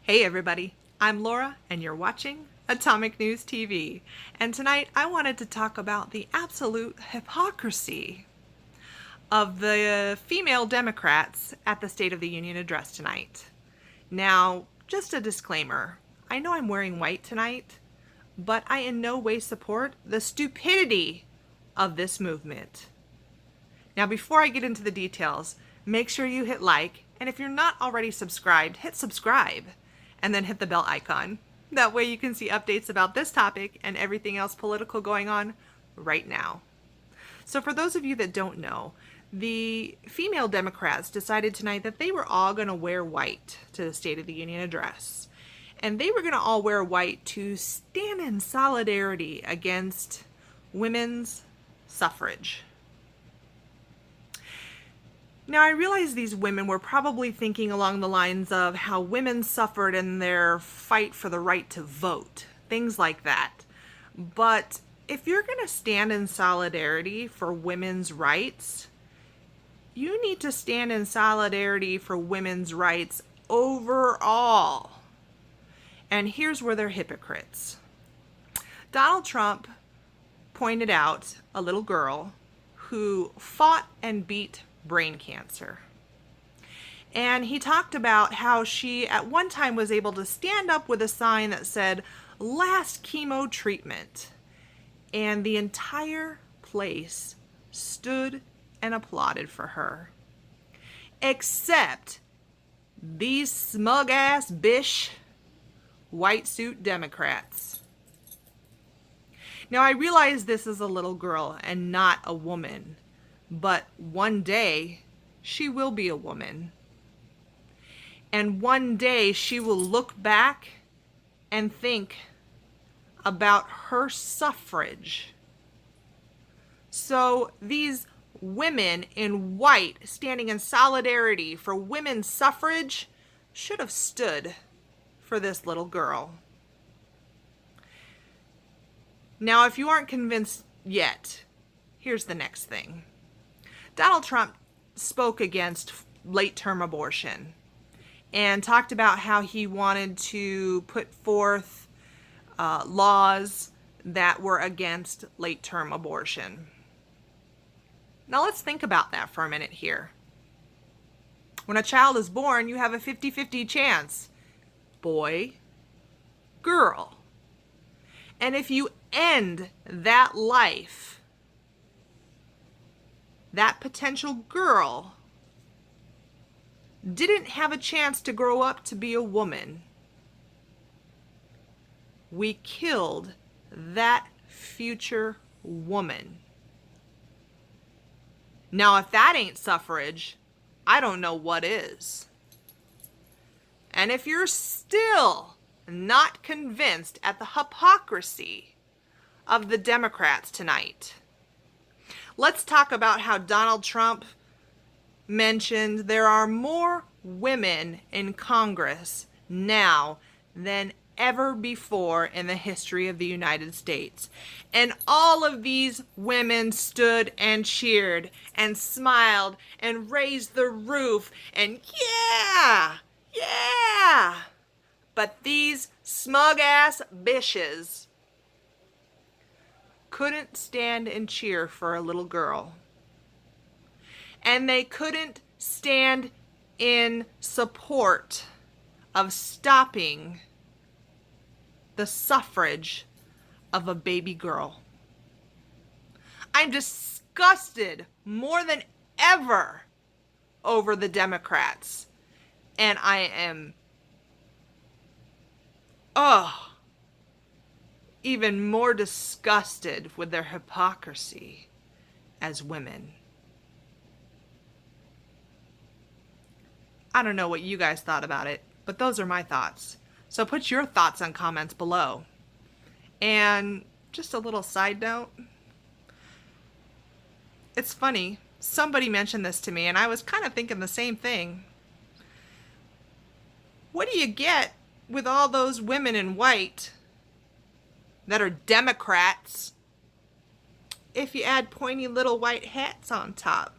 Hey everybody, I'm Laura and you're watching Atomic News TV. And tonight I wanted to talk about the absolute hypocrisy of the female Democrats at the State of the Union address tonight. Now, just a disclaimer, I know I'm wearing white tonight, but I in no way support the stupidity of this movement. Now, before I get into the details, make sure you hit like, and if you're not already subscribed, hit subscribe, and then hit the bell icon. That way you can see updates about this topic and everything else political going on right now. So for those of you that don't know, the female Democrats decided tonight that they were all going to wear white to the State of the Union address. And they were going to all wear white to stand in solidarity against women's suffrage. Now, I realize these women were probably thinking along the lines of how women suffered in their fight for the right to vote, things like that. But if you're going to stand in solidarity for women's rights, you need to stand in solidarity for women's rights overall. And here's where they're hypocrites. Donald Trump pointed out a little girl who fought and beat brain cancer. And he talked about how she at one time was able to stand up with a sign that said, "Last chemo treatment." And the entire place stood and applauded for her. Except these smug-ass bish white suit Democrats. Now, I realize this is a little girl and not a woman, but one day she will be a woman. And one day she will look back and think about her suffrage. So these women in white standing in solidarity for women's suffrage should have stood for this little girl. Now, if you aren't convinced yet, here's the next thing. Donald Trump spoke against late-term abortion and talked about how he wanted to put forth laws that were against late-term abortion. Now let's think about that for a minute here. When a child is born, you have a 50-50 chance. Boy, girl. And if you end that life, that potential girl didn't have a chance to grow up to be a woman. We killed that future woman. Now, if that ain't suffrage, I don't know what is. And if you're still not convinced at the hypocrisy of the Democrats tonight, let's talk about how Donald Trump mentioned there are more women in Congress now than ever before in the history of the United States. And all of these women stood and cheered and smiled and raised the roof and yeah. But these smug-ass bitches couldn't stand and cheer for a little girl. And they couldn't stand in support of stopping the suffrage of a baby girl. I'm disgusted more than ever over the Democrats. And I am, even more disgusted with their hypocrisy as women. I don't know what you guys thought about it, but those are my thoughts. So put your thoughts and comments below. And just a little side note. It's funny, somebody mentioned this to me and I was kind of thinking the same thing. What do you get with all those women in white that are Democrats if you add pointy little white hats on top?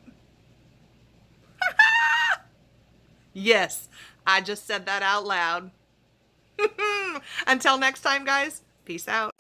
Yes, I just said that out loud. Until next time, guys, peace out.